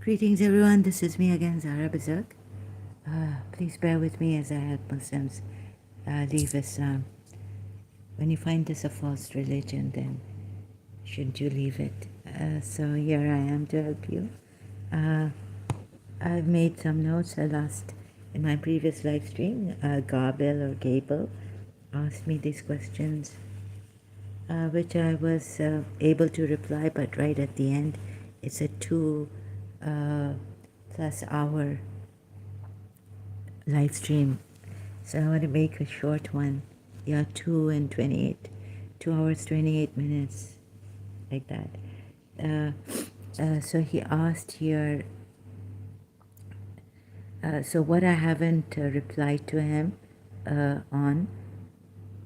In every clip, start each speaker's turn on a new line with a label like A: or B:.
A: Greetings, everyone. This is me again, Zara Bazak. Please bear with me as I help Muslims leave Islam. When you find this a false religion, then shouldn't you leave it? So here I am to help you. Uh, I've made some notes. In my previous live stream, Gabel asked me these questions, which I was able to reply, but right at the end, it's a 2+ hour live stream. So I want to make a short one. Yeah, 2 hours, 28 minutes, like that. So he asked here, so what I haven't replied to him on,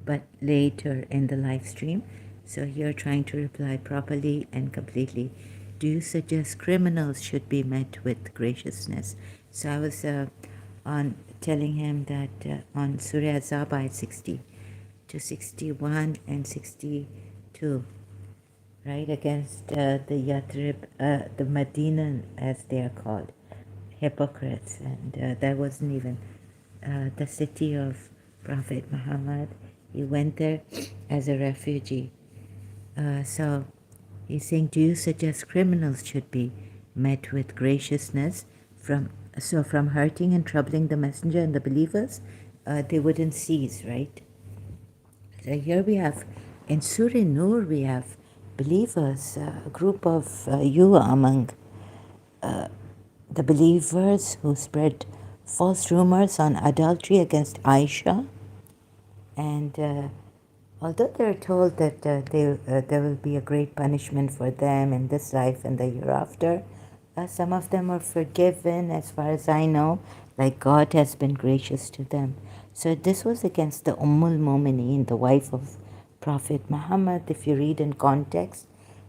A: but later in the live stream. So here trying to reply properly and completely. Do you suggest criminals should be met with graciousness? So I was on telling him that on Surah Azab ayat 60 to 61 and 62, right, against the Yathrib, the Medina as they are called, hypocrites, and that wasn't even the city of Prophet Muhammad. He went there as a refugee. So he's saying, do you suggest criminals should be met with graciousness from hurting and troubling the messenger and the believers? They wouldn't cease, right? So here we have, in Surah Nur, we have believers, a group of you among the believers who spread false rumors on adultery against Aisha. And although they're told that there will be a great punishment for them in this life and the hereafter, some of them are forgiven, as far as I know, like God has been gracious to them. So this was against the Mu'mineen, the wife of Prophet Muhammad. If you read in context,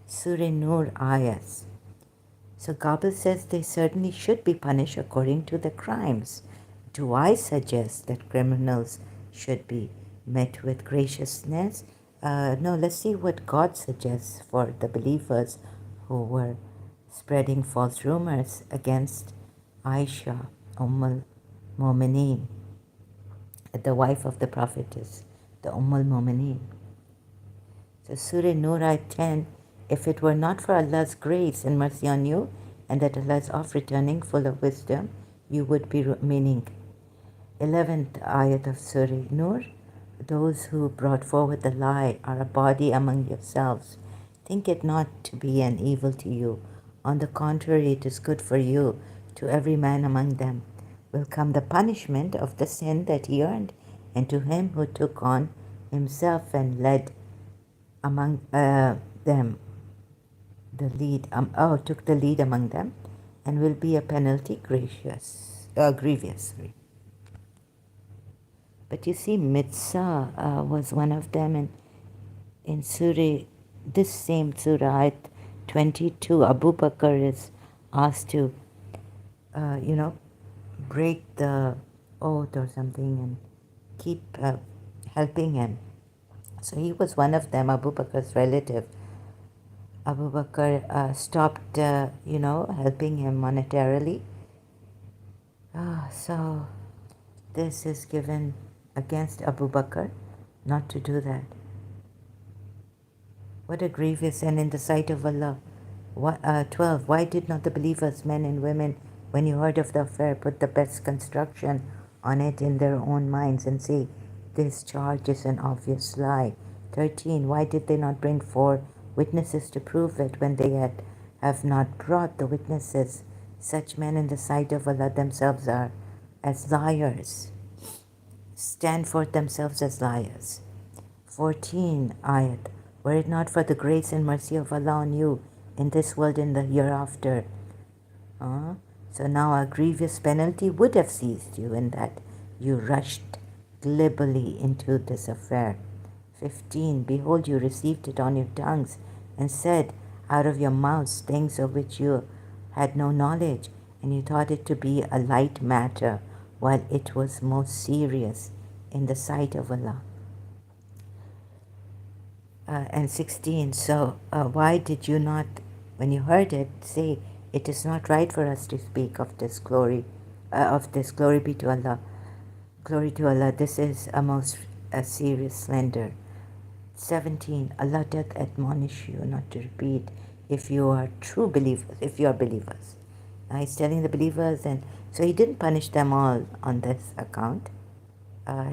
A: Surah Nur ayahs. So Gabel says they certainly should be punished according to the crimes. Do I suggest that criminals should be met with graciousness? No, let's see what God suggests for the believers who were spreading false rumors against Aisha, Mu'mineen, the wife of the prophetess, the Mu'mineen. So Surah Nur ayat 10, if it were not for Allah's grace and mercy on you, and that Allah is oft returning full of wisdom, you would be meaning. 11th ayat of Surah Nur, those who brought forward the lie are a body among yourselves. Think it not to be an evil to you. On the contrary, it is good for you. To every man among them will come the punishment of the sin that he earned, and to him who took on himself and led among them took the lead among them, and will be a penalty grievous. Sorry. But you see, Mitzah was one of them, and in Surah, this same Surah, ayat 22, Abu Bakr is asked to, break the oath or something and keep helping him. So he was one of them, Abu Bakr's relative. Abu Bakr stopped, helping him monetarily. So this is given against Abu Bakr not to do that. What a grievous and in the sight of Allah. 12. Why did not the believers, men and women, when you heard of the affair, put the best construction on it in their own minds and say, this charge is an obvious lie? 13. Why did they not bring 4 witnesses to prove it when they have not brought the witnesses? Such men in the sight of Allah themselves are as liars, stand forth themselves as liars. 14 ayat. Were it not for the grace and mercy of Allah on you in this world and the hereafter, so now a grievous penalty would have seized you in that you rushed glibly into this affair. 15. Behold, you received it on your tongues and said out of your mouths things of which you had no knowledge, and you thought it to be a light matter, while it was most serious in the sight of Allah. And 16. So why did you not, when you heard it, say, It is not right for us to speak of this glory be to Allah. Glory to Allah. This is a serious slander. 17. Allah doth admonish you not to repeat if you are true believers, if you are believers. Now he's telling the believers, and so he didn't punish them all on this account.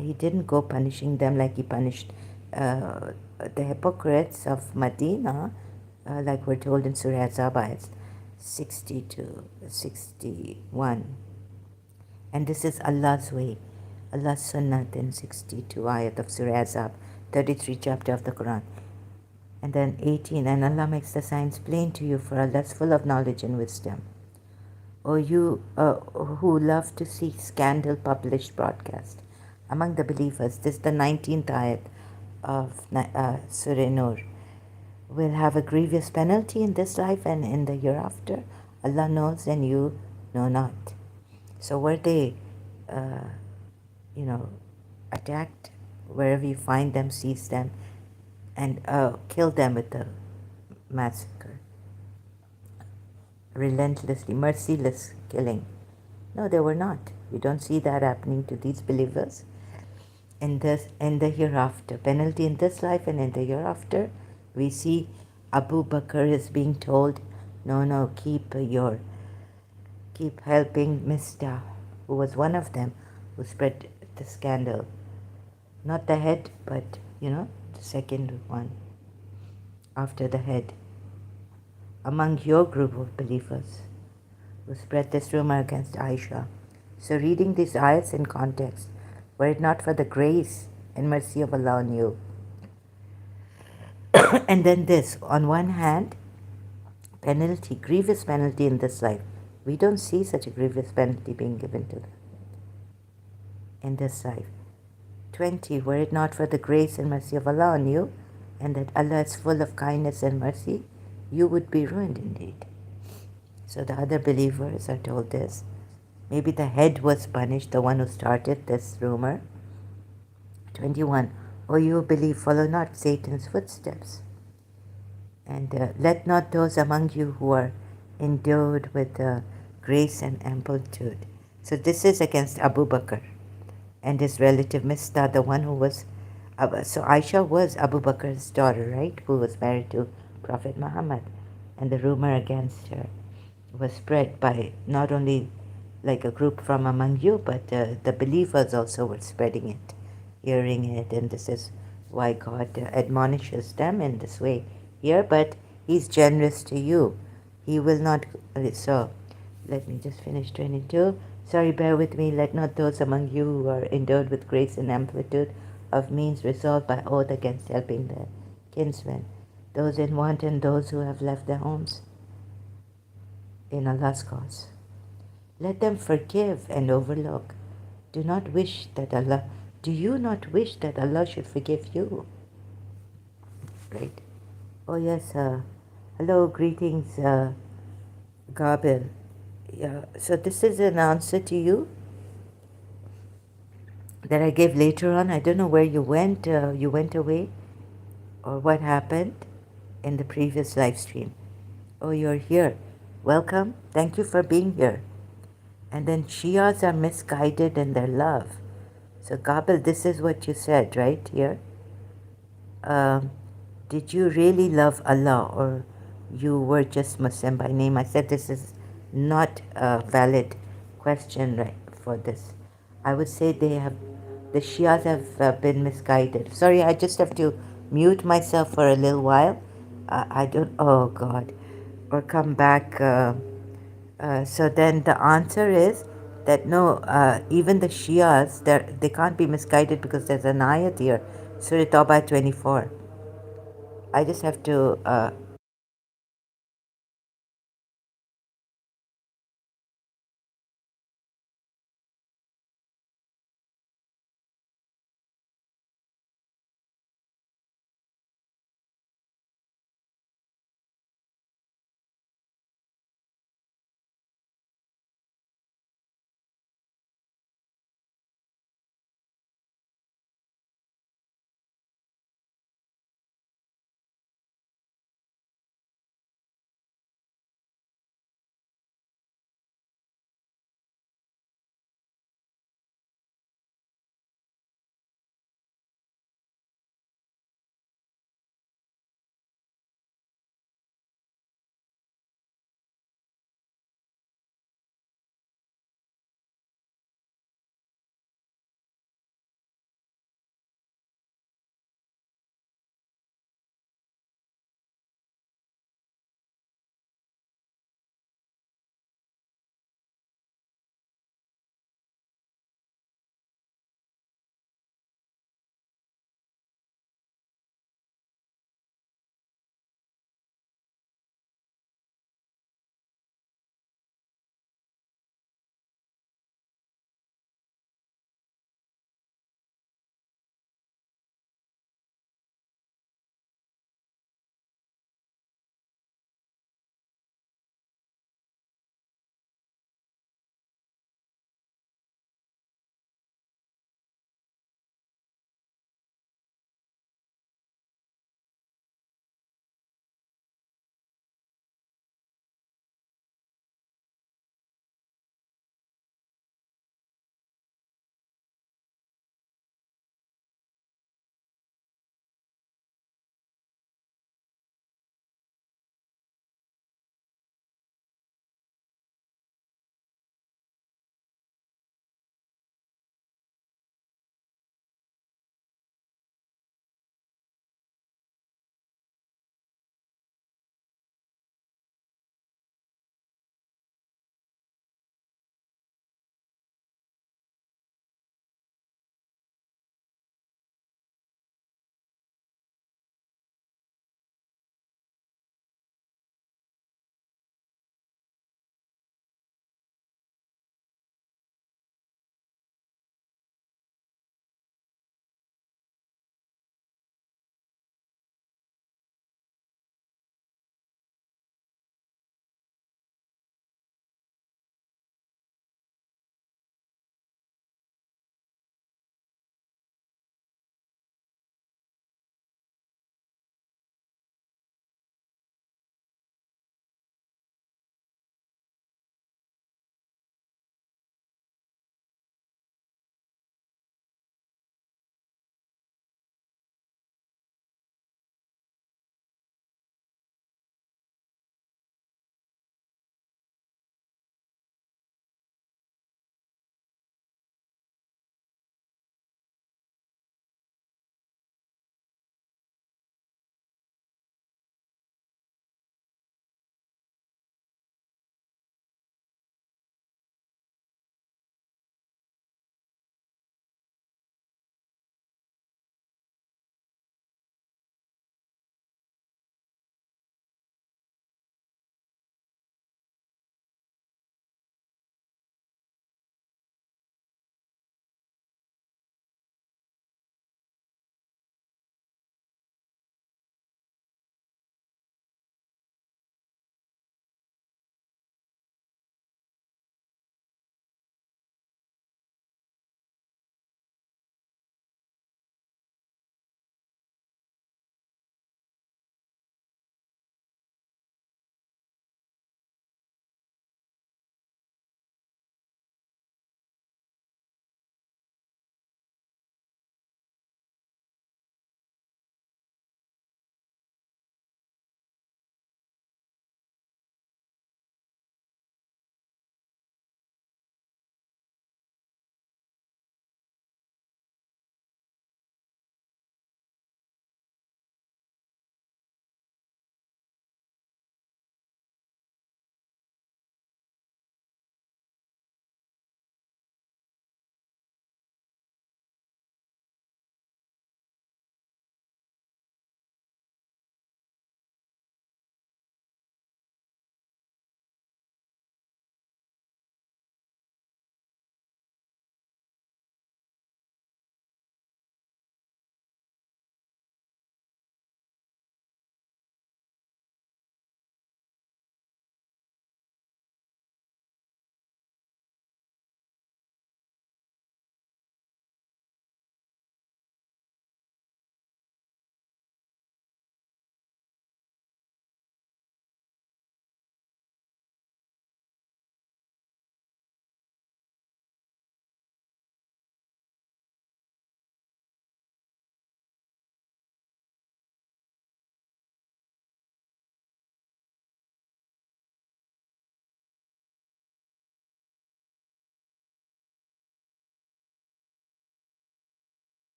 A: He didn't go punishing them like he punished uh, the hypocrites of Medina, like we're told in Surah Az-Zabah 60 to 61. And this is Allah's way, Allah's sunnah in 62 ayat of Surah Az-Zab, 33 chapter of the Quran. And then 18, and Allah makes the signs plain to you, for Allah is full of knowledge and wisdom. O you who love to see scandal published broadcast among the believers, this is the 19th ayat of Surah Nur, will have a grievous penalty in this life and in the hereafter. Allah knows and you know not. So were they, uh, attacked? Wherever you find them, seize them, and kill them with a massacre. Relentlessly, merciless killing. No, they were not. We don't see that happening to these believers. In the hereafter, penalty in this life and in the hereafter, we see Abu Bakr is being told, no, keep helping Mistah, who was one of them who spread the scandal. Not the head, but the second one after the head. Among your group of believers who spread this rumor against Aisha. So reading these ayats in context, were it not for the grace and mercy of Allah on you. And then this, on one hand, penalty, grievous penalty in this life. We don't see such a grievous penalty being given to them in this life. 20, were it not for the grace and mercy of Allah on you, and that Allah is full of kindness and mercy, you would be ruined indeed. So the other believers are told this. Maybe the head was punished, the one who started this rumor. 21, O you who believe, follow not Satan's footsteps. And let not those among you who are endowed with grace and amplitude. So this is against Abu Bakr and his relative Mistah, the one who was, so Aisha was Abu Bakr's daughter, right, who was married to Prophet Muhammad. And the rumor against her was spread by not only like a group from among you, but the believers also were spreading it, hearing it, and this is why God admonishes them in this way here, but He's generous to you. He will not, so let me just finish 22. Sorry, bear with me. Let not those among you who are endowed with grace and amplitude of means resolve by oath against helping their kinsmen, those in want and those who have left their homes in Allah's cause. Let them forgive and overlook. Do you not wish that Allah should forgive you? Right? Oh yes, hello, greetings, Gabel. Yeah, so this is an answer to you that I gave later on. I don't know where you went away, or what happened in the previous live stream. Oh, you're here. Welcome. Thank you for being here. And then Shias are misguided in their love. So Gabel, this is what you said right here. Um, did you really love Allah, or you were just Muslim by name? I said this is not a valid question, right, for this. I would say the Shias have been misguided. Sorry, I just have to mute myself for a little while. I don't, oh God, or come back. So then the answer is that no, even the Shias, they can't be misguided because there's an ayat here, Surah Tawbah 24. I just have to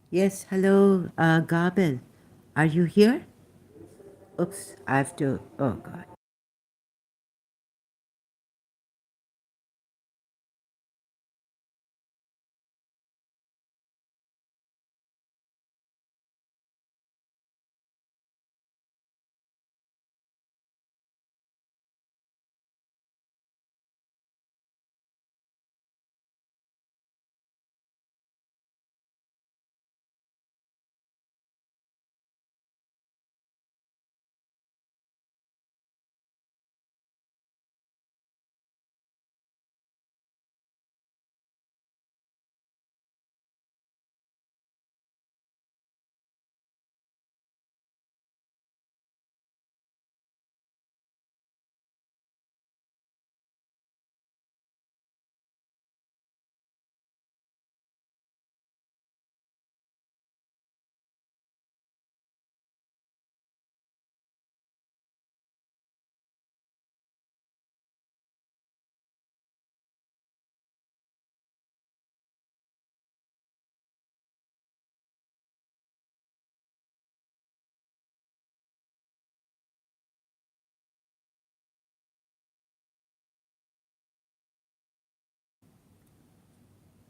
A: Yes, hello, Gabel. Are you here? Oops, I have to. Oh, God.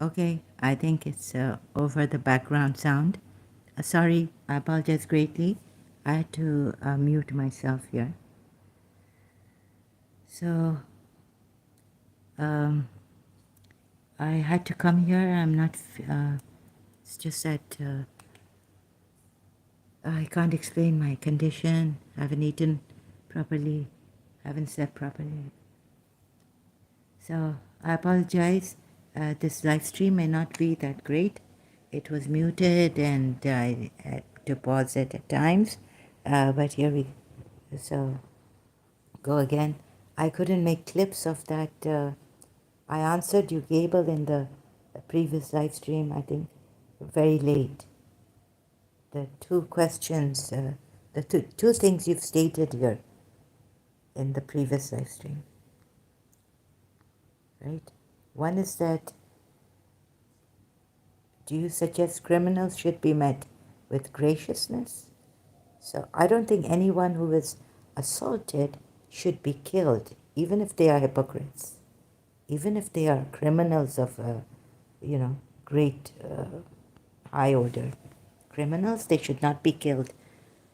A: Okay, I think it's over the background sound. Sorry, I apologize greatly. I had to mute myself here. So, um, I had to come here. It's just that I can't explain my condition. I haven't eaten properly, haven't slept properly. So I apologize. This live stream may not be that great. It was muted and I had to pause it at times. But here we so go again. I couldn't make clips of that. I answered you, Gabel, in the previous live stream, I think, very late. The two questions, the two things you've stated here in the previous live stream, right? One is that do you suggest criminals should be met with graciousness? So I don't think anyone who is assaulted should be killed, even if they are hypocrites, even if they are criminals of, great high order. Criminals, they should not be killed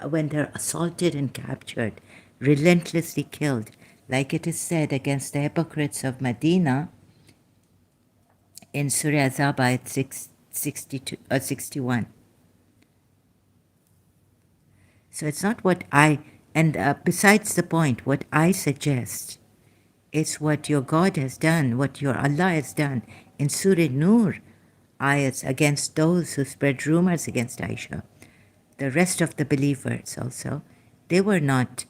A: when they're assaulted and captured, relentlessly killed, like it is said against the hypocrites of Medina in Surah Azab ayat 61. So it's not what and besides the point, what I suggest is what your God has done, what your Allah has done in Surah Nur ayats against those who spread rumors against Aisha. The rest of the believers also, they were not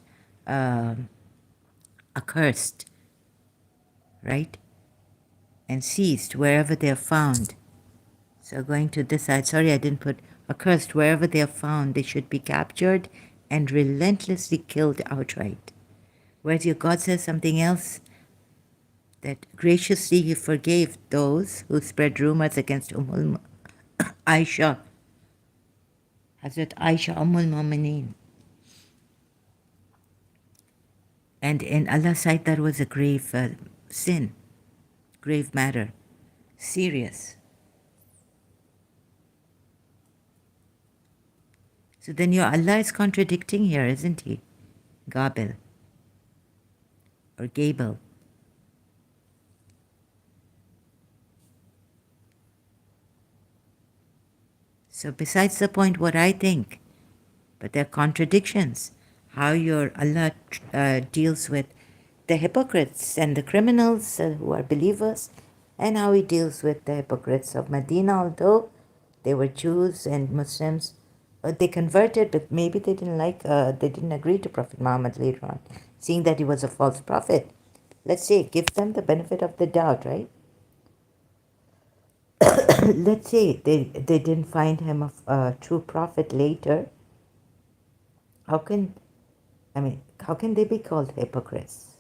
A: accursed, right? And seized wherever they are found. So going to this side, sorry I didn't put accursed, wherever they are found, they should be captured and relentlessly killed outright. Whereas your God says something else, that graciously he forgave those who spread rumors against Aisha, Hazrat Aisha Mu'mineen. And in Allah's sight, that was a grave sin, grave matter, serious. So then your Allah is contradicting here, isn't he? Gabel or Gabel. So besides the point, what I think, but there are contradictions. How your Allah deals with the hypocrites and the criminals who are believers, and how he deals with the hypocrites of Medina, although they were Jews and Muslims. They converted, but maybe they didn't agree to Prophet Muhammad later on, seeing that he was a false prophet. Let's say, give them the benefit of the doubt, right? Let's say they didn't find him a true prophet later. How can how can they be called hypocrites?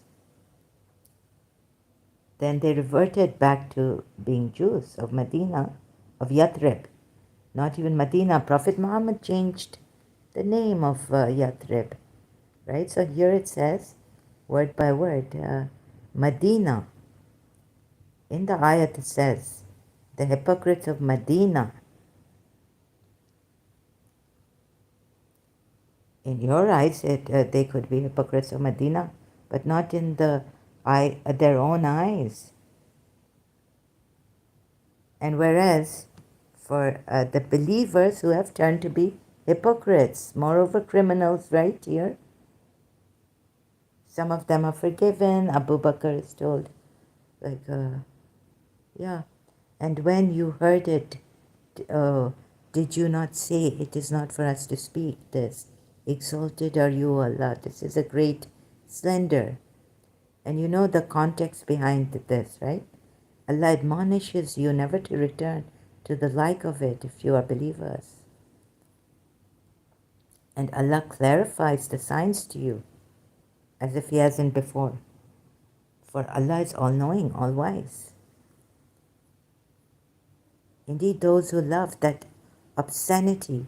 A: Then they reverted back to being Jews of Medina, of Yathrib. Not even Medina. Prophet Muhammad changed the name of Yathrib, right? So here it says, word by word, Medina. In the ayat it says, the hypocrites of Medina. In your eyes, they could be hypocrites of Medina, but not in their own eyes. And whereas for the believers who have turned to be hypocrites, moreover criminals, right here, some of them are forgiven. Abu Bakr is told, like, yeah. And when you heard it, did you not say, it is not for us to speak this? Exalted are you, Allah. This is a great slender. And you know the context behind this, right? Allah admonishes you never to return to the like of it if you are believers. And Allah clarifies the signs to you as if He hasn't before. For Allah is all-knowing, all-wise. Indeed, those who love that obscenity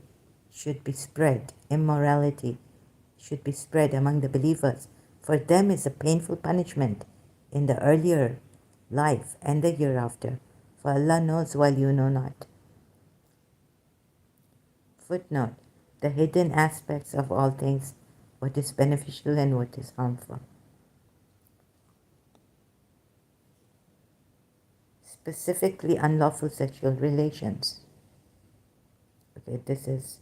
A: should be spread, immorality should be spread among the believers. For them is a painful punishment in the earlier life and the hereafter. For Allah knows while you know not. Footnote: the hidden aspects of all things, what is beneficial and what is harmful. Specifically unlawful sexual relations. Okay, this is,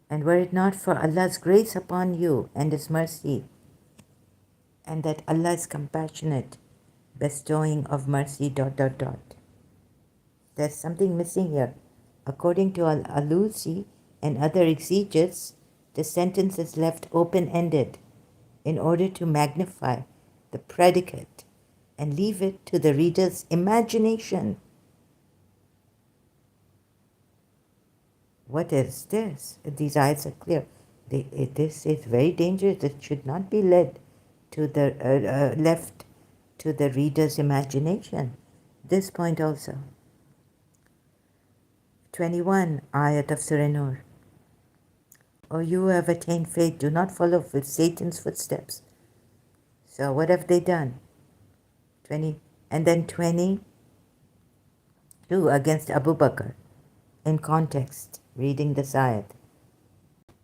A: and were it not for Allah's grace upon you and His mercy, and that Allah is compassionate, bestowing of mercy, ... There's something missing here. According to Al-Alusi and other exegetes, the sentence is left open-ended in order to magnify the predicate and leave it to the reader's imagination. What is this? These ayats are clear. This is very dangerous. It should not be left to the reader's imagination. This point also. 21, ayat of Surah Nur. O you who have attained faith, do not follow with Satan's footsteps. So what have they done? 20, and then 22 against Abu Bakr. In context, reading this ayat.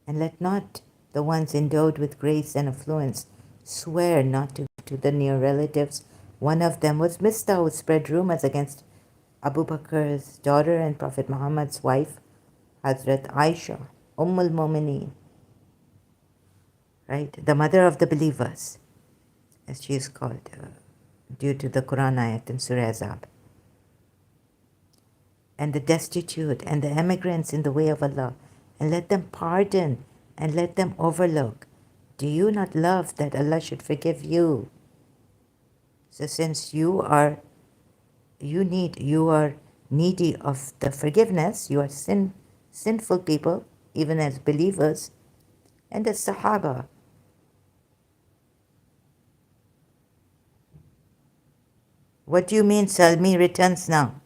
A: And let not the ones endowed with grace and affluence swear not to the near relatives. One of them was Mistah, who spread rumors against Abu Bakr's daughter and Prophet Muhammad's wife, Hazrat Aisha, al-Mu'mineen, right? The mother of the believers, as she is called, due to the Quran ayat in Surah Azab. And the destitute and the emigrants in the way of Allah, and let them pardon and let them overlook. Do you not love that Allah should forgive you? So since you are needy of the forgiveness, you are sinful people, even as believers, and as Sahaba. What do you mean Salmi returns now?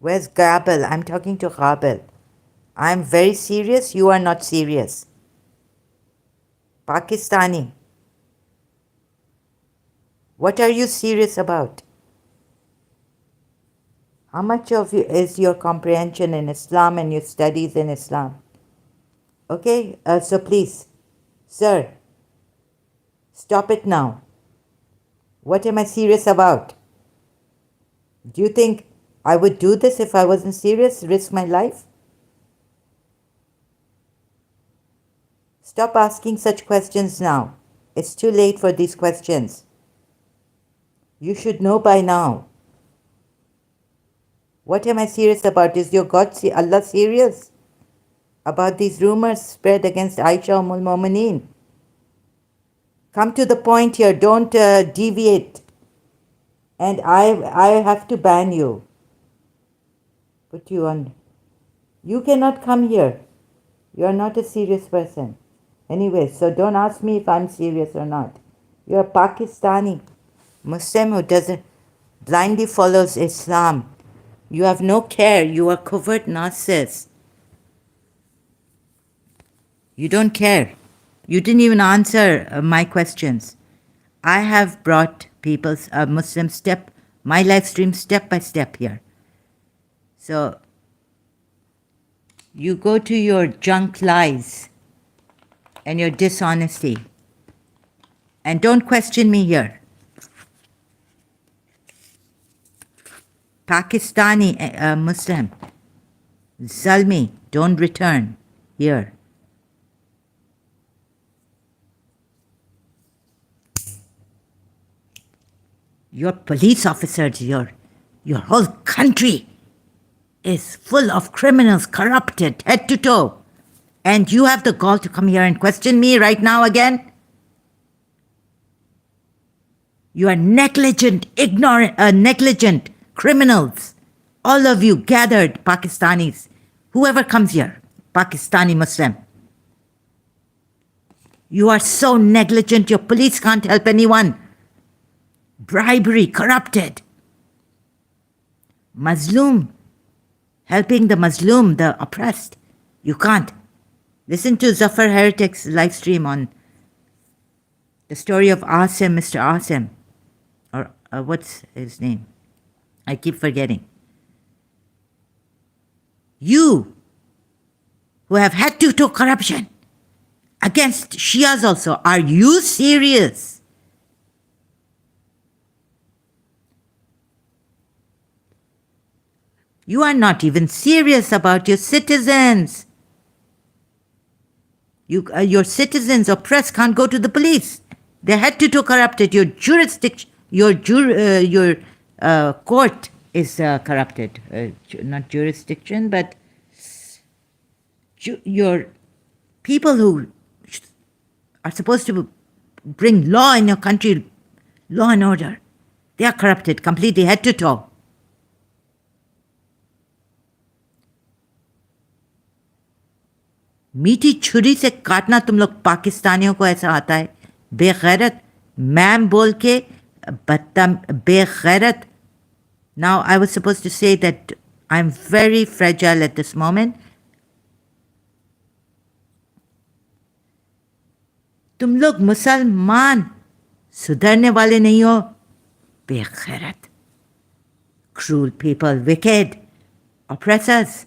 A: Where's Gabel? I'm talking to Gabel. I'm very serious, you are not serious. Pakistani. What are you serious about? How much of you is your comprehension in Islam and your studies in Islam? Okay, so please, sir, stop it now. What am I serious about? Do you think I would do this if I wasn't serious, risk my life? Stop asking such questions now. It's too late for these questions. You should know by now. What am I serious about? Is your God, Allah, serious about these rumors spread against Aisha al-Mu'mineen? Come to the point here. Don't deviate. And I have to ban you. Put you on. You cannot come here. You are not a serious person. Anyway, so don't ask me if I'm serious or not. You're a Pakistani Muslim who doesn't blindly follows Islam. You have no care. You are covert narcissists. You don't care. You didn't even answer my questions. I have brought people's Muslim my live stream step by step here. So you go to your junk lies and your dishonesty. And don't question me here. Pakistani Muslim, Zalmi, don't return here. Your police officers, your whole country is full of criminals, corrupted, head to toe. And you have the gall to come here and question me right now again? You are negligent, ignorant, negligent criminals. All of you gathered, Pakistanis. Whoever comes here, Pakistani Muslim. You are so negligent, your police can't help anyone. Bribery, corrupted. Mazloom, helping the Mazloom, the oppressed. You can't. Listen to Zafar Heretic's live stream on the story of Asim, Mr. Asim. Or what's his name? I keep forgetting. You, who have had to do corruption against Shias also, are you serious? You are not even serious about your citizens. Your citizens oppressed can't go to the police. They had to do corrupted. Your jurisdiction, your court is corrupted. Not jurisdiction, but your people who are supposed to bring law in your country, law and order, they are corrupted completely, head to toe. मीठी छुरी से काटना तुम लोग पाकिस्तानियों को ऐसा आता है, बेगैरत, मैम बोल के बेगैरत. Now I was supposed to say that I'm very fragile at this moment. तुम लोग मुसलमान सुधरने वाले नहीं हो, बेगैरत. Cruel people, wicked, oppressors.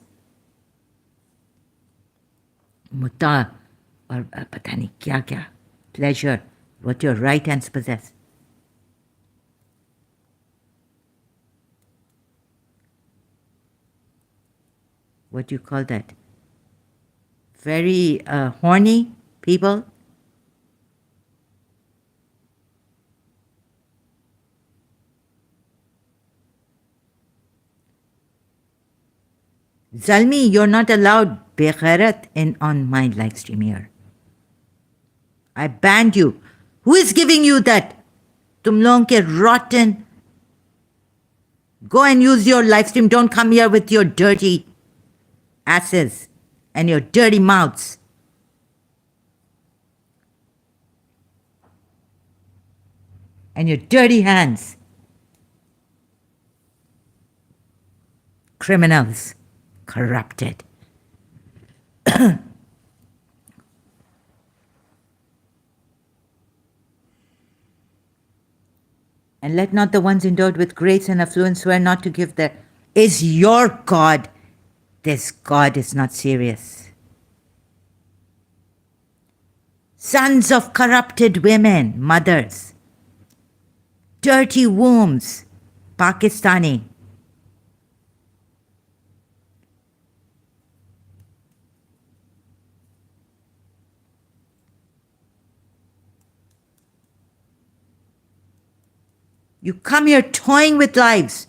A: मुता और पता नहीं क्या क्या, pleasure, what your right hands possess. What do you call that? Very horny people. Zalmi, you're not allowed beghairat on my live stream here. I banned you. Who is giving you that? Tum log ke rotten. Go and use your live stream. Don't come here with your dirty asses and your dirty mouths. And your dirty hands. Criminals. Corrupted. And let not the ones endowed with grace and affluence swear not to give their... Is your God. This God is not serious. Sons of corrupted women, mothers. Dirty wombs, Pakistani. You come here toying with lives.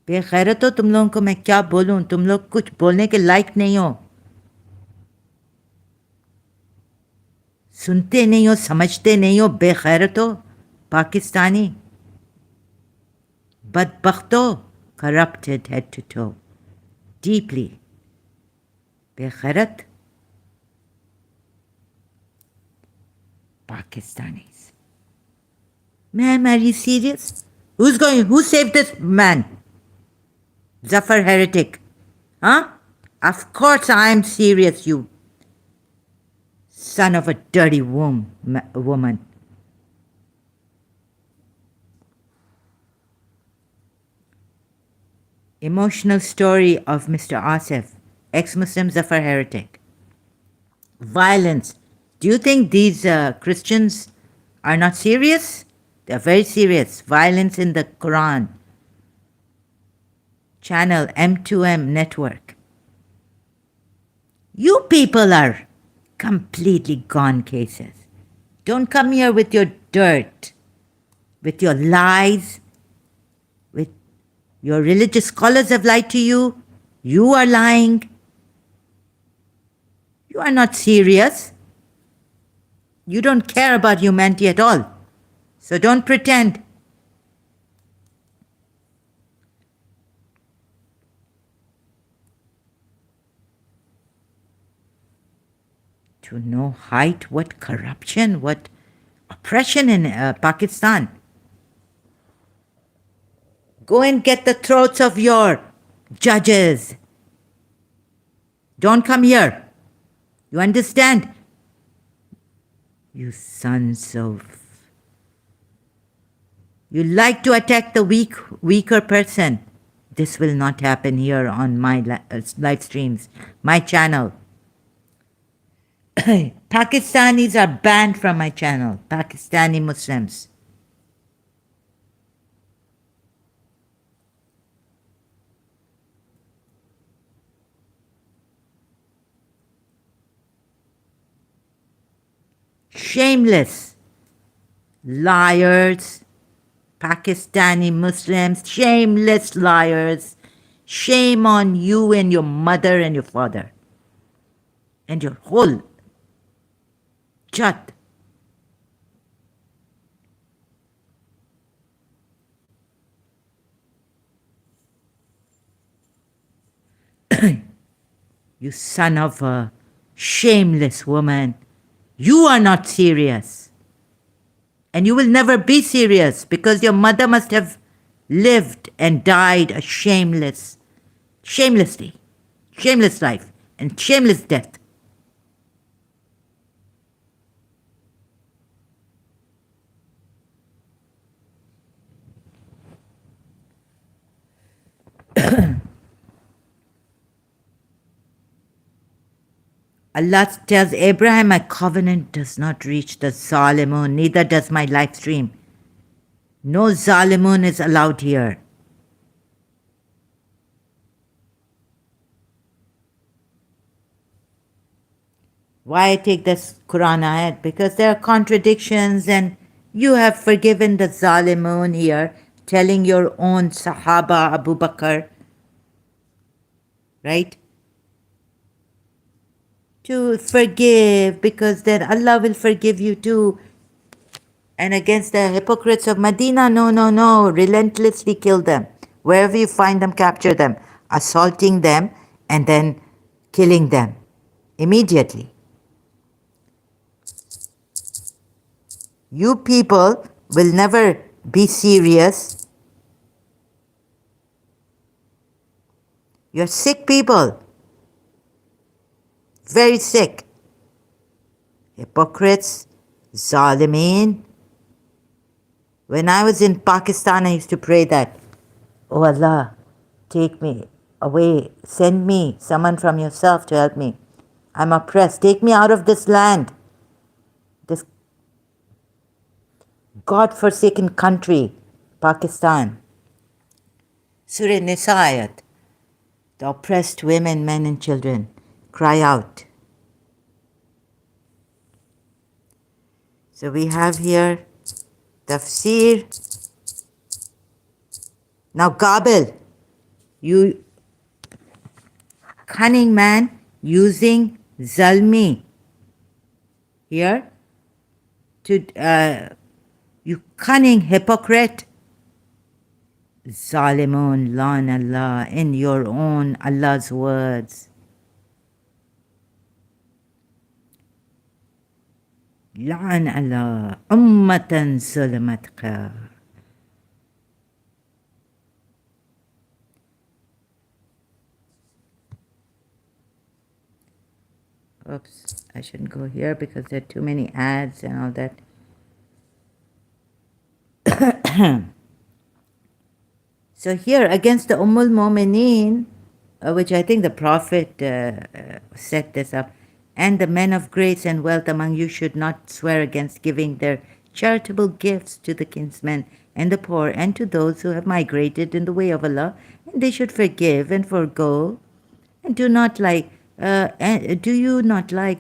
A: बेगैरत हो तुम लोगों को मैं क्या बोलूं, तुम लोग कुछ बोलने के लायक नहीं हो, सुनते नहीं हो, समझते नहीं हो, बेगैरत हो पाकिस्तानी, बदबख्त हो, corrupted head to toe, deeply बेगैरत Pakistanis. Ma'am, are you serious? Who saved this man? Zafar heretic. Huh? Of course I'm serious, you son of a dirty woman. Emotional story of Mr. Asif, ex-Muslim Zafar heretic. Violence. Do you think these Christians are not serious? They're very serious. Violence in the Quran. Channel M2M network. You people are completely gone cases. Don't come here with your dirt, with your lies, with your religious scholars have lied to you. You are lying. You are not serious. You don't care about humanity at all. So don't pretend. To no height, what corruption, what oppression in Pakistan. Go and get the throats of your judges. Don't come here. You understand? You sons of... You like to attack the weaker person. This will not happen here on my live streams, my channel. Pakistanis are banned from my channel. Pakistani Muslims. Shameless. Liars. Pakistani Muslims. Shameless liars. Shame on you and your mother and your father. And your whole Jat. You son of a shameless woman. You are not serious. And you will never be serious because your mother must have lived and died a shameless life and shameless death. Allah tells Abraham, my covenant does not reach the Zalimun, neither does my live stream. No Zalimun is allowed here. Why I take this Quran ayat? Because there are contradictions and you have forgiven the Zalimun here, telling your own Sahaba Abu Bakr, right? To forgive, because then Allah will forgive you too. And against the hypocrites of Medina, no, relentlessly kill them. Wherever you find them, capture them, assaulting them and then killing them immediately. You people will never be serious. You're sick people. Very sick. Hypocrites, Zalimeen. When I was in Pakistan, I used to pray that, oh Allah, take me away, send me someone from yourself to help me. I'm oppressed. Take me out of this land, this God-forsaken country, Pakistan. Surah Nisa ayat. The oppressed women, men and children cry out. So we have here tafsir. Now Gabel, you cunning man using Zalmi here to, you cunning hypocrite. Zalimun, lan Allah, in your own Allah's words. Lan Allah, ummatan zulmatka. Oops, I shouldn't go here because there are too many ads and all that. So here, against the Mu'mineen, which I think the Prophet set this up, and the men of grace and wealth among you should not swear against giving their charitable gifts to the kinsmen and the poor and to those who have migrated in the way of Allah, and they should forgive and forgo. And do you not like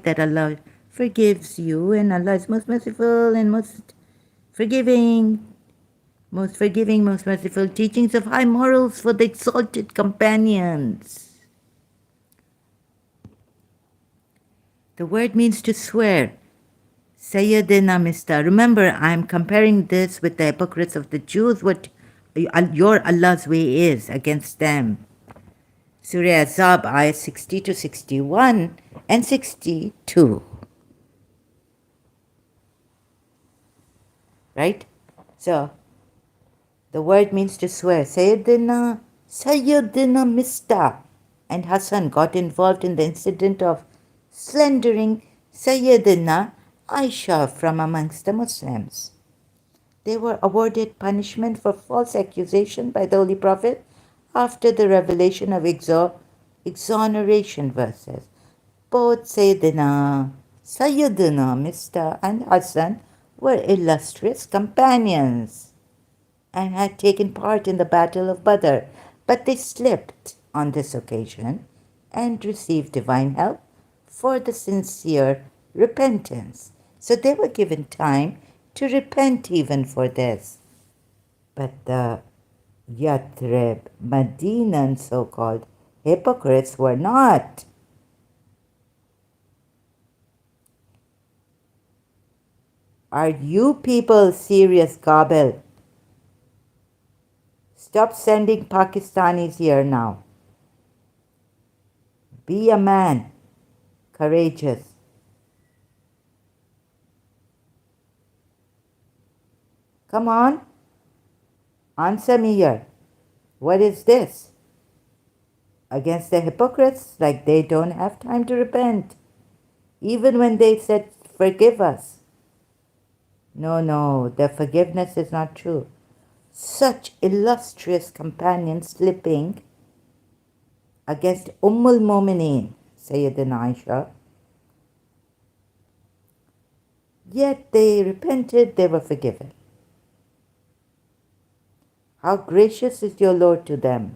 A: that Allah forgives you, and Allah is most merciful and most forgiving, most merciful, teachings of high morals for the exalted companions. The word means to swear. Sayyidina Mista. Remember, I'm comparing this with the hypocrites of the Jews, what your Allah's way is against them. Surah Azab, ayah 60 to 61 and 62. Right? So, the word means to swear. Sayyidina Mista and Hassan got involved in the incident of slandering Sayyidina Aisha from amongst the Muslims. They were awarded punishment for false accusation by the Holy Prophet after the revelation of exoneration verses. Both Sayyidina Mista and Hassan were illustrious companions and had taken part in the Battle of Badr, but they slipped on this occasion and received divine help for the sincere repentance. So they were given time to repent even for this. But the Yathrib, Medinan so-called hypocrites were not. Are you people serious, Gabel? Stop sending Pakistanis here now. Be a man, courageous. Come on, answer me here. What is this? Against the hypocrites, like they don't have time to repent, even when they said, forgive us. No, their forgiveness is not true. Such illustrious companions slipping against Mu'mineen, Sayyidina Aisha. Yet they repented, they were forgiven. How gracious is your Lord to them.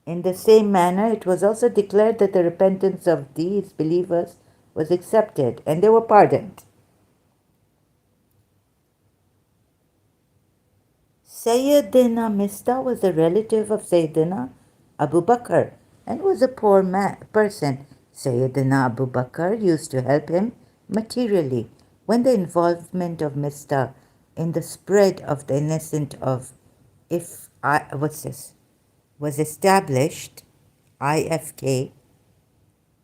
A: In the same manner, it was also declared that the repentance of these believers was accepted and they were pardoned. Sayyidina Mista was a relative of Sayyidina Abu Bakr and was a poor person. Sayyidina Abu Bakr used to help him materially. When the involvement of Mista in the spread of the innocent was established, IFK,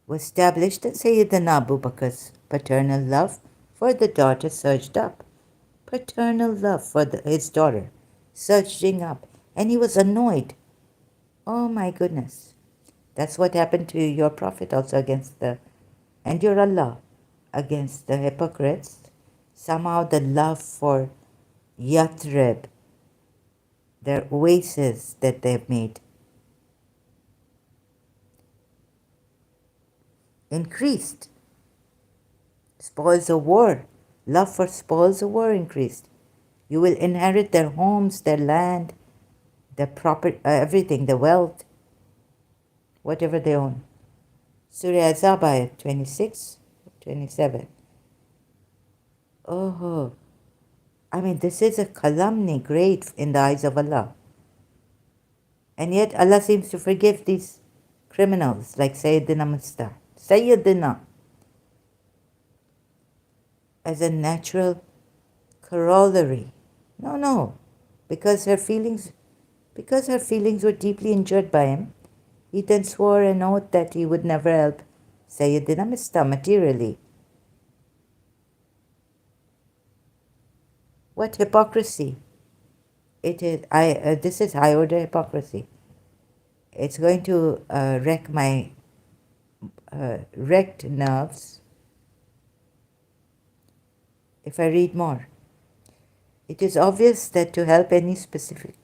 A: was established, and Sayyidina Abu Bakr's paternal love for the daughter surged up. Paternal love for his daughter surging up, and he was annoyed. Oh my goodness. That's what happened to your Prophet also and your Allah against the hypocrites. Somehow the love for Yathrib, their oasis that they've made, increased. Spoils of war. Love for spoils of war increased. You will inherit their homes, their land, their property, everything, the wealth, whatever they own. Surah Azab, 26, 27. Oh, I mean, this is a calumny great in the eyes of Allah. And yet Allah seems to forgive these criminals like Sayyidina Mista. Sayyidina. As a natural corollary. No. Because her feelings were deeply injured by him, he then swore an oath that he would never help Sayyidina Mista materially. What hypocrisy! It is. This is high order hypocrisy. It's going to wreck my wrecked nerves if I read more. It is obvious that to help any specific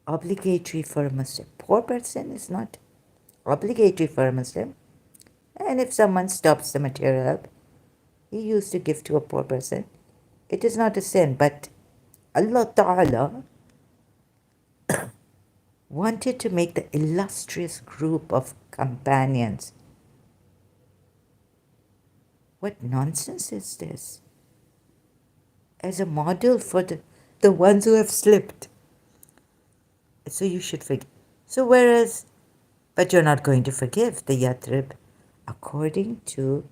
A: obligatory for a Muslim. Poor person is not obligatory for a Muslim. And if someone stops the material help he used to give to a poor person, it is not a sin. But Allah Ta'ala wanted to make the illustrious group of companions. What nonsense is this? As a model for the ones who have slipped. So you should forgive. So whereas, but you're not going to forgive the Yathrib. According to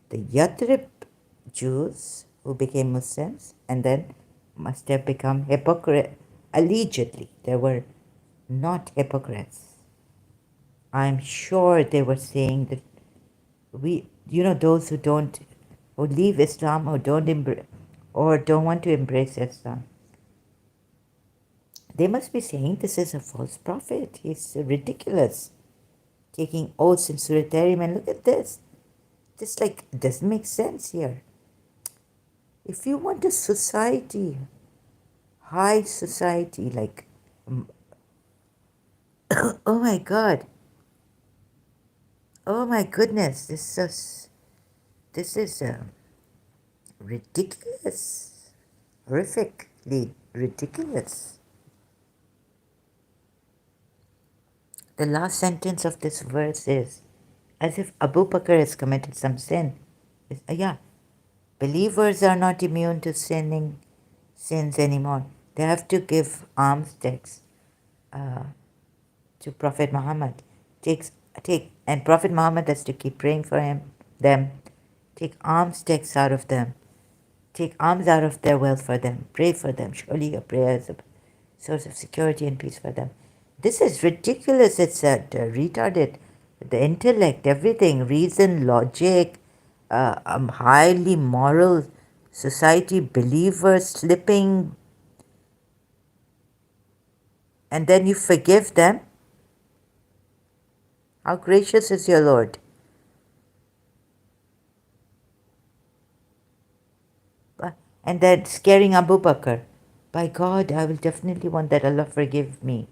A: the Yathrib Jews who became Muslims and then must have become hypocrites, allegedly, they were not hypocrites. I'm sure they were saying that those who leave Islam or don't want to embrace Islam, they must be saying this is a false prophet. He's ridiculous. Taking oaths in Surah Tarim, and look at this. This doesn't make sense here. If you want a society, high society, oh my God, oh my goodness, this is ridiculous, horrifically ridiculous. The last sentence of this verse is, as if Abu Bakr has committed some sin. Believers are not immune to sins anymore. They have to give alms tax to Prophet Muhammad. And Prophet Muhammad has to keep praying for them. Take alms tax out of them. Take alms out of their wealth for them. Pray for them. Surely your prayer is a source of security and peace for them. This is ridiculous. It's retarded. The intellect, everything, reason, logic, highly moral society, believers slipping, and then you forgive them. How gracious is your Lord? And then scaring Abu Bakr. By God, I will definitely want that Allah forgives me.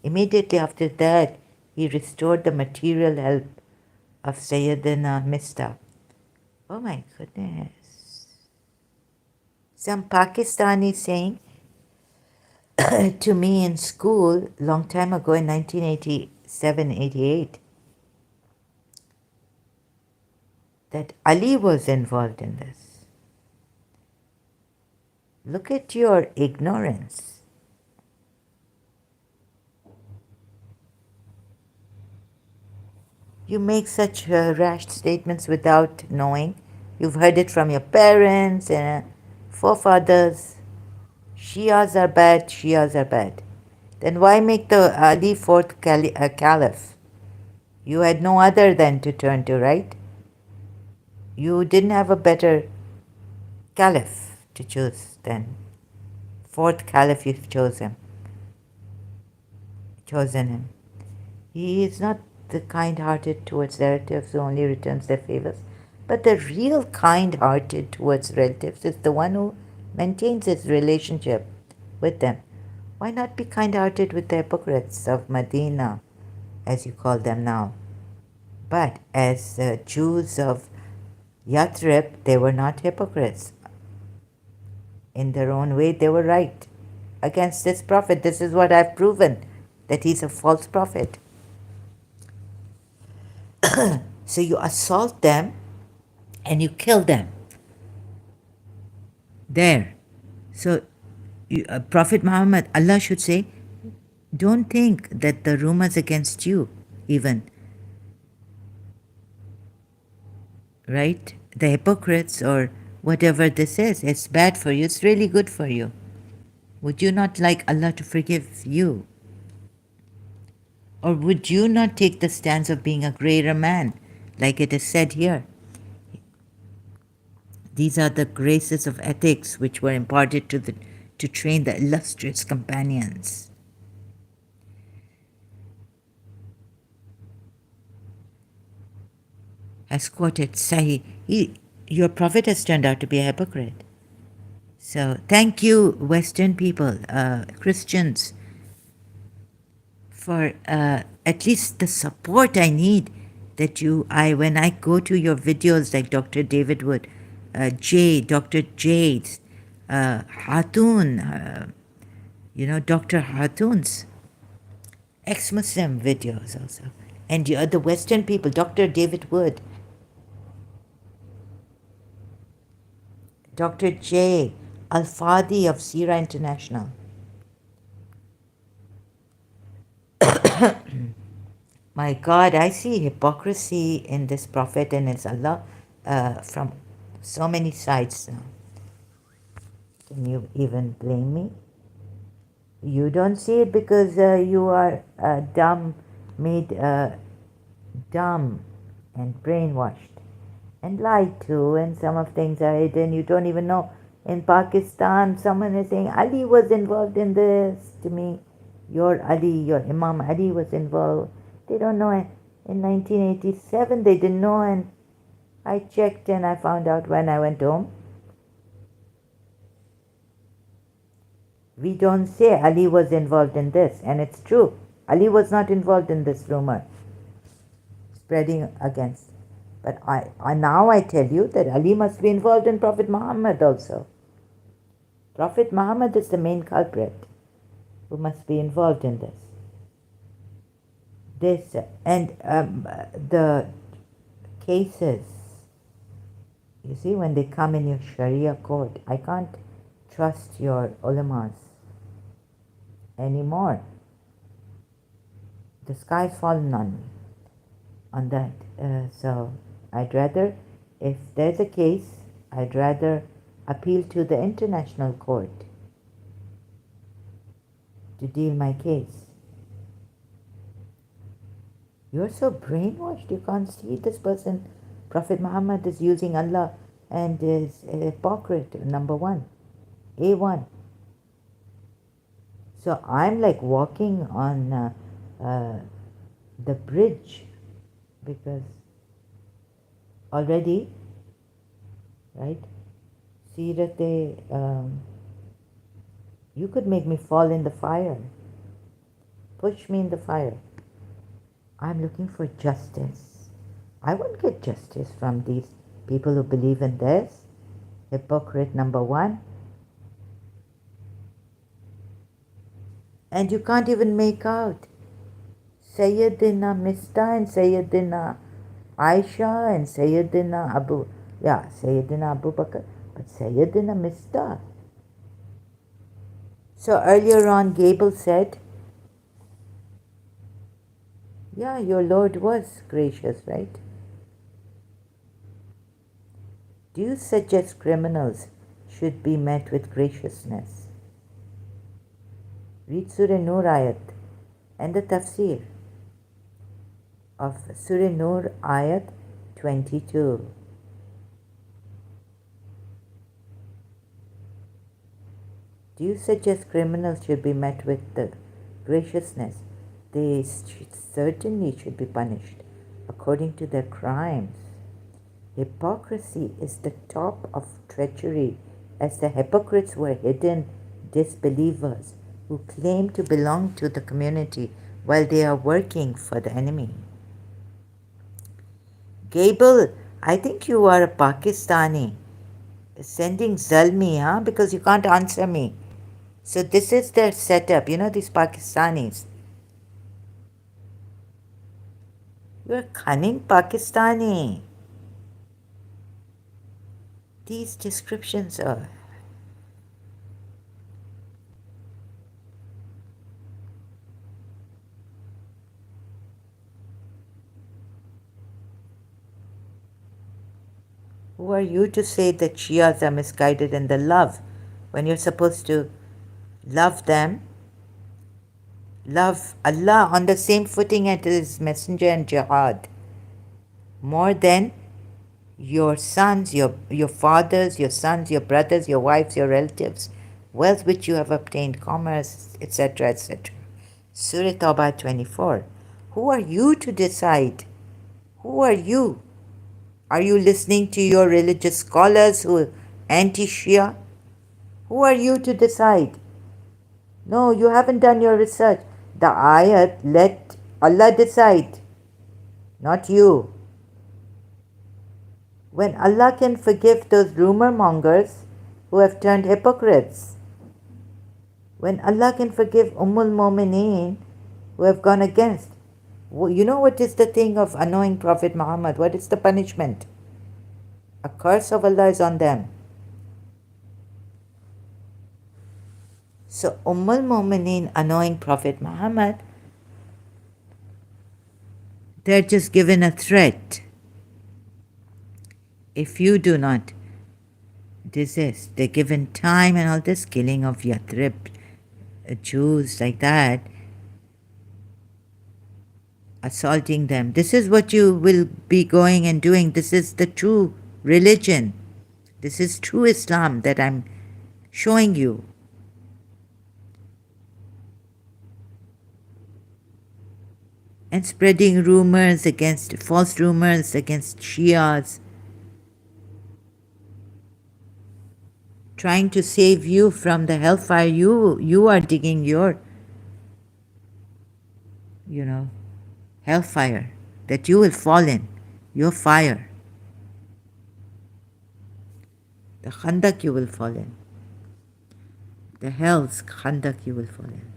A: Immediately after that, he restored the material help of Sayyidina Mistah. Oh my goodness. Some Pakistani saying to me in school, long time ago in 1987-88, that Ali was involved in this. Look at your ignorance. You make such rash statements without knowing. You've heard it from your parents and forefathers. Shias are bad. Then why make the Ali fourth caliph? You had no other than to turn to, right? You didn't have a better caliph to choose then. Fourth caliph, you've chosen him. He is not the kind-hearted towards relatives who only returns their favors, but the real kind-hearted towards relatives is the one who maintains his relationship with them. Why not be kind-hearted with the hypocrites of Medina, as you call them now? But as Jews of Yathrib, they were not hypocrites. In their own way, they were right against this prophet. This is what I've proven, that he's a false prophet. So you assault them and you kill them. There. So Prophet Muhammad, Allah should say, don't think that the rumors against you, even, right? The hypocrites or whatever this is, it's bad for you, it's really good for you. Would you not like Allah to forgive you? Or would you not take the stance of being a greater man, like it is said here? These are the graces of ethics which were imparted to train the illustrious companions. has quoted Sahih. Your prophet has turned out to be a hypocrite. So thank you, Western people, Christians, for at least the support I need. That when I go to your videos like Dr. David Wood, Dr. Jade's, Hatun, Dr. Hatun's ex-Muslim videos also. And you are the Western people, Dr. David Wood, Dr. J. Al-Fadi of Sira International. My God, I see hypocrisy in this prophet and its Allah from so many sides now. Can you even blame me? You don't see it because you are made dumb and brainwashed and lied to, and some of things are hidden. You don't even know. In Pakistan, someone is saying Ali was involved in this to me. Your Imam Ali was involved. They don't know. In 1987, they didn't know, and I checked and I found out when I went home. We don't say Ali was involved in this, and it's true. Ali was not involved in this rumor spreading against. But now I tell you that Ali must be involved in Prophet Muhammad also. Prophet Muhammad is the main culprit who must be involved in this. The cases, you see, when they come in your Sharia court, I can't trust your ulamas anymore. The sky's fallen on me on that. So I'd rather, if there's a case, I'd rather appeal to the international court to deal my case. You're so brainwashed, you can't see this person. Prophet Muhammad is using Allah and is a hypocrite, number one, A1. So I'm like walking on the bridge, because already, right, you could make me fall in the fire, push me in the fire. I'm looking for justice. I won't get justice from these people who believe in this. Hypocrite number one. And you can't even make out Sayyidina Mista and Sayyidina Aisha and Sayyidina Abu Bakr, but Sayyidina Mista. So earlier on, Gabel said, yeah, your Lord was gracious, right? Do you suggest criminals should be met with graciousness? Read Surah Nur ayat and the tafsir of Surah Nur ayat 22. Do you suggest criminals should be met with the graciousness? They certainly should be punished according to their crimes. Hypocrisy is the top of treachery, as the hypocrites were hidden disbelievers who claim to belong to the community while they are working for the enemy. Gabel, I think you are a Pakistani sending Zalmi, huh? Because you can't answer me. So this is their setup, these Pakistanis. You're a cunning Pakistani. These descriptions are... Who are you to say that Shias are misguided in their love when you're supposed to love them, love Allah on the same footing as His Messenger and Jihad, more than your sons, your fathers, your sons, your brothers, your wives, your relatives, wealth which you have obtained, commerce, etc., etc. Surah Tawbah 24. Who are you to decide? Who are you? Are you listening to your religious scholars who are anti-Shia? Who are you to decide? No, you haven't done your research. The ayat, let Allah decide, not you. When Allah can forgive those rumor mongers who have turned hypocrites, when Allah can forgive Ummul Mumineen who have gone against, you know what is the thing of annoying Prophet Muhammad? What is the punishment? A curse of Allah is on them. So Ummul Mumineen annoying Prophet Muhammad, they're just given a threat. If you do not desist, they're given time and all this killing of Yathrib, Jews like that, assaulting them. This is what you will be going and doing. This is the true religion. This is true Islam that I'm showing you. And spreading rumors against, false rumors against Shias, trying to save you from the hellfire you are digging your, hellfire that you will fall in, your fire. The khandak you will fall in. The hell's khandak you will fall in.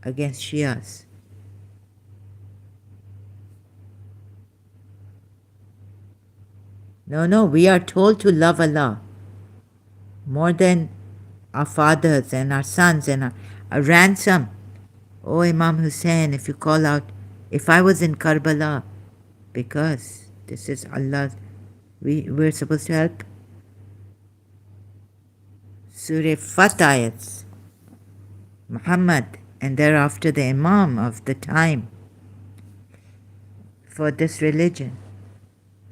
A: Against Shias. No, we are told to love Allah more than our fathers and our sons and a ransom. Oh Imam Hussein, if you call out, if I was in Karbala, because this is Allah, we're supposed to help. Surah Fat ayats, Muhammad, and thereafter the Imam of the time for this religion.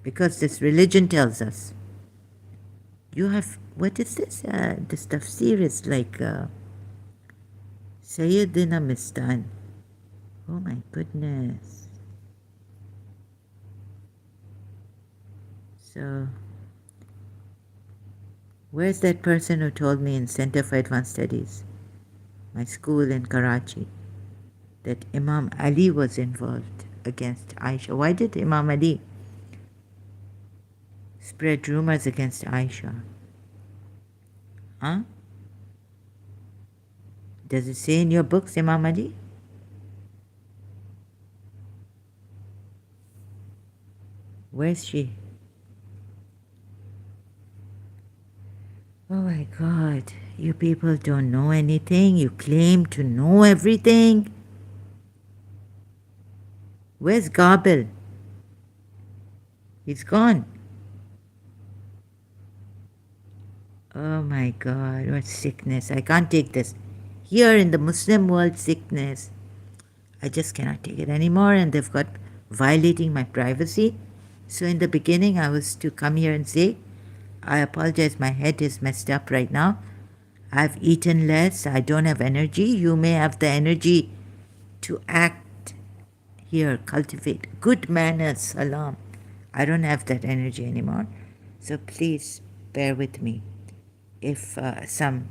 A: Because this religion tells us, you have, what is this? This tafsir is like Sayyidina Mistan. Oh my goodness. So, where's that person who told me in Center for Advanced Studies, my school in Karachi, that Imam Ali was involved against Aisha? Why did Imam Ali spread rumors against Aisha? Huh? Does it say in your books, Imam Ali? Where's she? Oh my God, you people don't know anything. You claim to know everything. Where's Gabel? He's gone. Oh my God, what sickness. I can't take this. Here in the Muslim world, sickness. I just cannot take it anymore, and they've got violating my privacy. So in the beginning, I was to come here and say, I apologize, my head is messed up right now. I've eaten less, I don't have energy. You may have the energy to act here, cultivate good manners, salam. I don't have that energy anymore. So please bear with me if some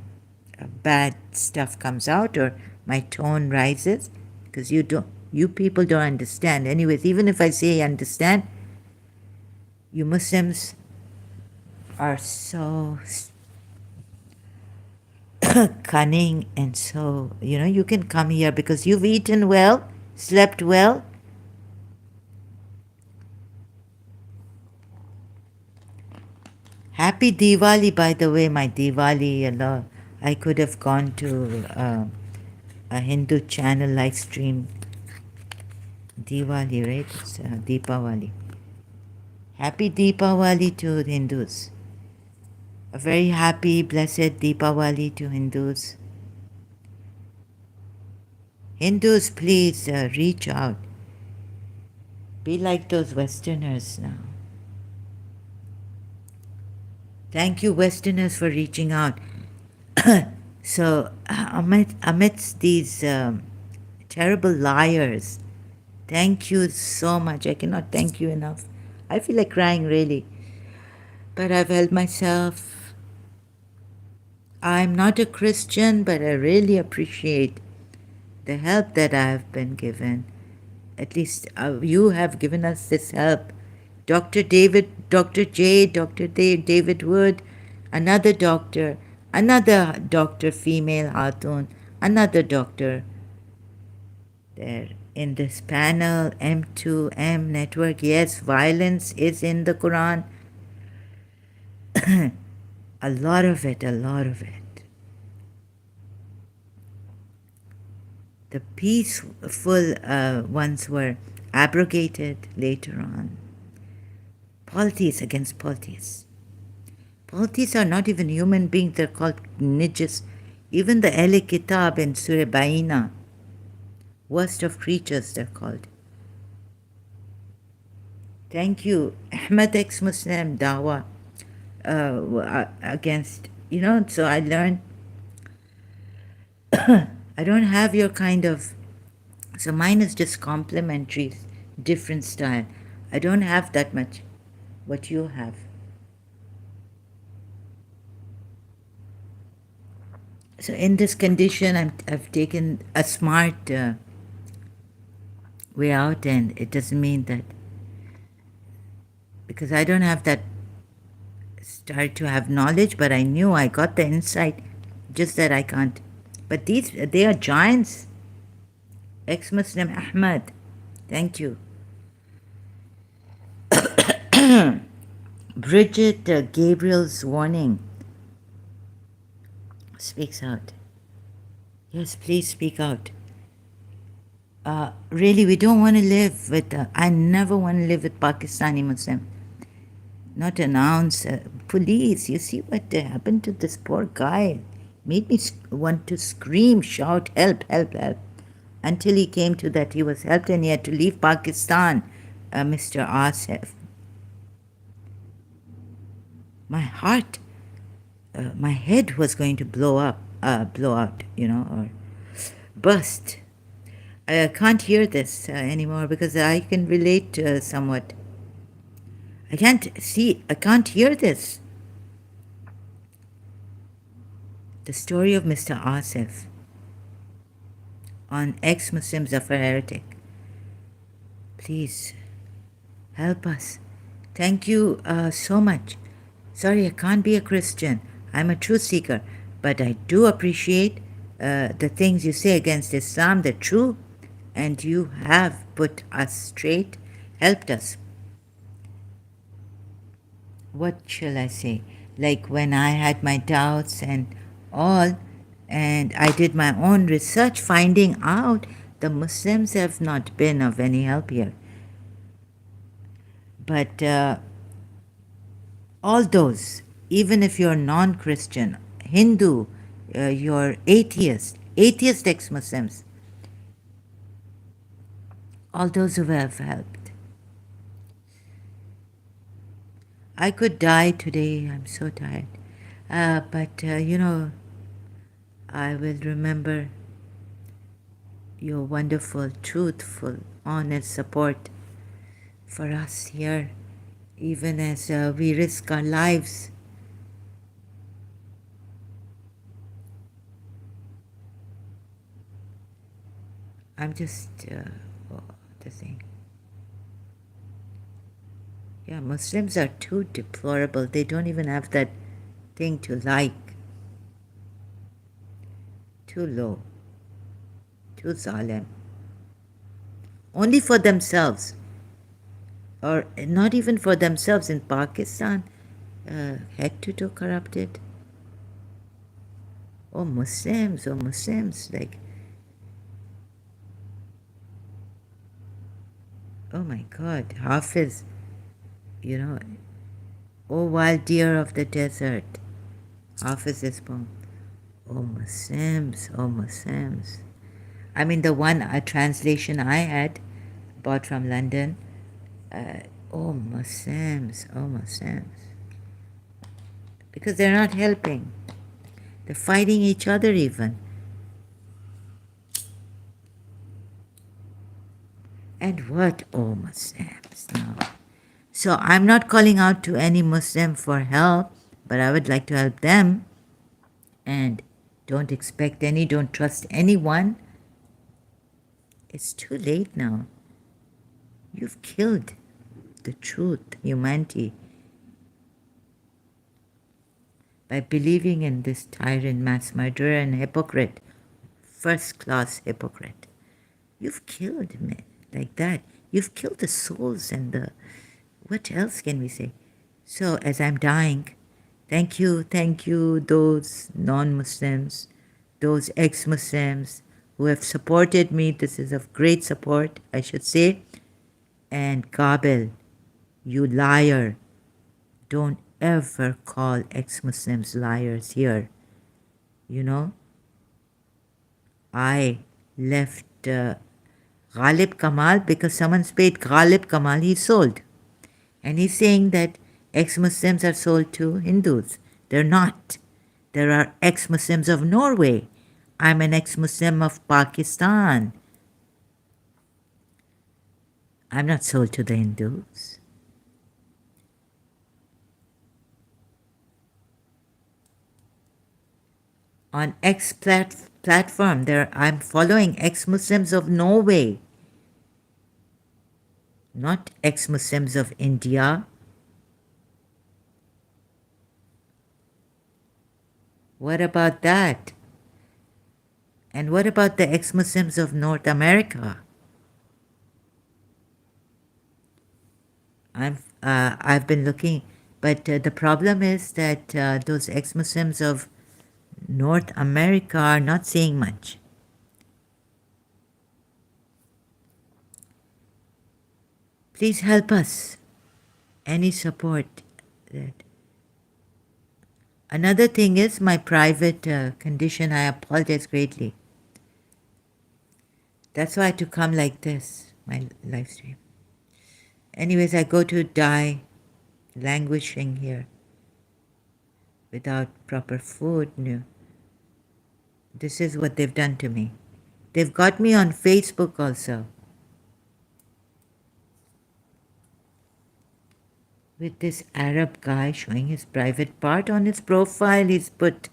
A: bad stuff comes out or my tone rises, because you people don't understand. Anyways, even if I say understand, you Muslims are so cunning, and so, you can come here because you've eaten well, slept well. Happy Diwali, by the way, my Diwali, Allah. I could have gone to a Hindu channel live stream. Diwali, right? It's Deepawali. Happy Deepawali to Hindus. A very happy, blessed Deepawali to Hindus. Hindus, please reach out. Be like those Westerners now. Thank you, Westerners, for reaching out. So, amidst these terrible liars, thank you so much. I cannot thank you enough. I feel like crying really. But I've held myself. I'm not a Christian, but I really appreciate the help that I have been given. At least you have given us this help. Dr. David, Dr. J, Dr. David Wood, another doctor, female Hatun, another doctor there in this panel, M2M network. Yes, violence is in the Quran. A lot of it, a lot of it. The peaceful ones were abrogated later on. Polytheists against polytheists. Polytheists are not even human beings, they're called nijis. Even the Ahl Kitab in Surah Baina, worst of creatures, they're called. Thank you. Ahmed ex-Muslim Dawa against, so I learned. I don't have your kind of, so mine is just complementary, different style. I don't have that much what you have. So in this condition, I've taken a smart way out, and it doesn't mean that because I don't have that start to have knowledge, but I knew I got the insight, just that I can't. But they are giants. Ex-Muslim Ahmad, thank you. Bridget Gabriel's warning speaks out. Yes, please speak out. Really, we don't want to live with, I never want to live with Pakistani Muslim. Not an ounce. Police, you see what happened to this poor guy? Made me want to scream, shout, help, help, help. Until he came to that he was helped and he had to leave Pakistan, Mr. Asif. My heart, my head was going to blow out, or burst. I can't hear this anymore because I can relate somewhat. I can't hear this. The story of Mr. Asif on ex-Muslim Zafar Heretic. Please help us. Thank you so much. Sorry, I can't be a Christian. I'm a truth seeker, but I do appreciate the things you say against Islam. They're true, and you have put us straight, helped us. What shall I say? Like when I had my doubts and all, and I did my own research, finding out the Muslims have not been of any help here. But all those, even if you're non-Christian, Hindu, you're atheist ex-Muslims, all those who have helped. I could die today, I'm so tired. But I will remember your wonderful, truthful, honest support for us here, even as we risk our lives. I'm just the thing. Yeah, Muslims are too deplorable. They don't even have that thing to like. Too low. Too zalim. Only for themselves. Or not even for themselves. In Pakistan, head to toe corrupted. Oh, Muslims, like, oh my God, Hafiz, oh wild deer of the desert, Hafiz's poem. Oh Muslims, oh Muslims. I mean, the one translation I had bought from London, oh Muslims, oh Muslims. Because they're not helping. They're fighting each other even. And what, oh Muslims now? So I'm not calling out to any Muslim for help, but I would like to help them. And don't expect any, don't trust anyone. It's too late now. You've killed the truth, humanity, by believing in this tyrant, mass murderer, and hypocrite, first-class hypocrite. You've killed me like that. You've killed the souls and the... What else can we say? So as I'm dying, thank you, those non-Muslims, those ex-Muslims who have supported me. This is of great support, I should say. And Gabel, you liar. Don't ever call ex-Muslims liars here. You know, I left Ghalib Kamal because someone's paid Ghalib Kamal, he sold. And he's saying that ex-Muslims are sold to Hindus. They're not. There are ex-Muslims of Norway. I'm an ex-Muslim of Pakistan. I'm not sold to the Hindus. On X platform, I'm following ex-Muslims of Norway, not ex-Muslims of India. What about that? And what about the ex-Muslims of North America? I've been looking, but the problem is that those ex-Muslims of North America are not saying much. Please help us. Any support. Another thing is my private condition. I apologize greatly. That's why I had to come like this, my live stream. Anyways, I go to die languishing here without proper food. No. This is what they've done to me. They've got me on Facebook also. With this Arab guy showing his private part on his profile. He's put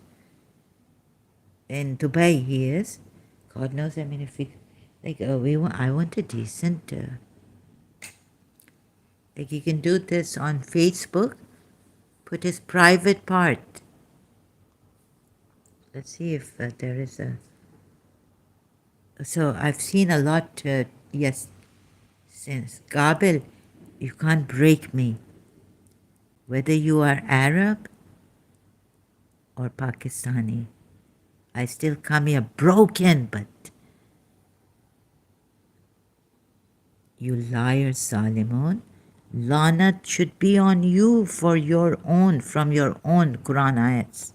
A: in Dubai, he is. God knows, I mean, if we, like, I want a decent, like, he can do this on Facebook, put his private part. Let's see if there is a... So I've seen a lot, yes, since Gabel, you can't break me. Whether you are Arab or Pakistani, I still come here broken, but you liar, Salimon. Lanat should be on you for your own, from your own Quran ayats.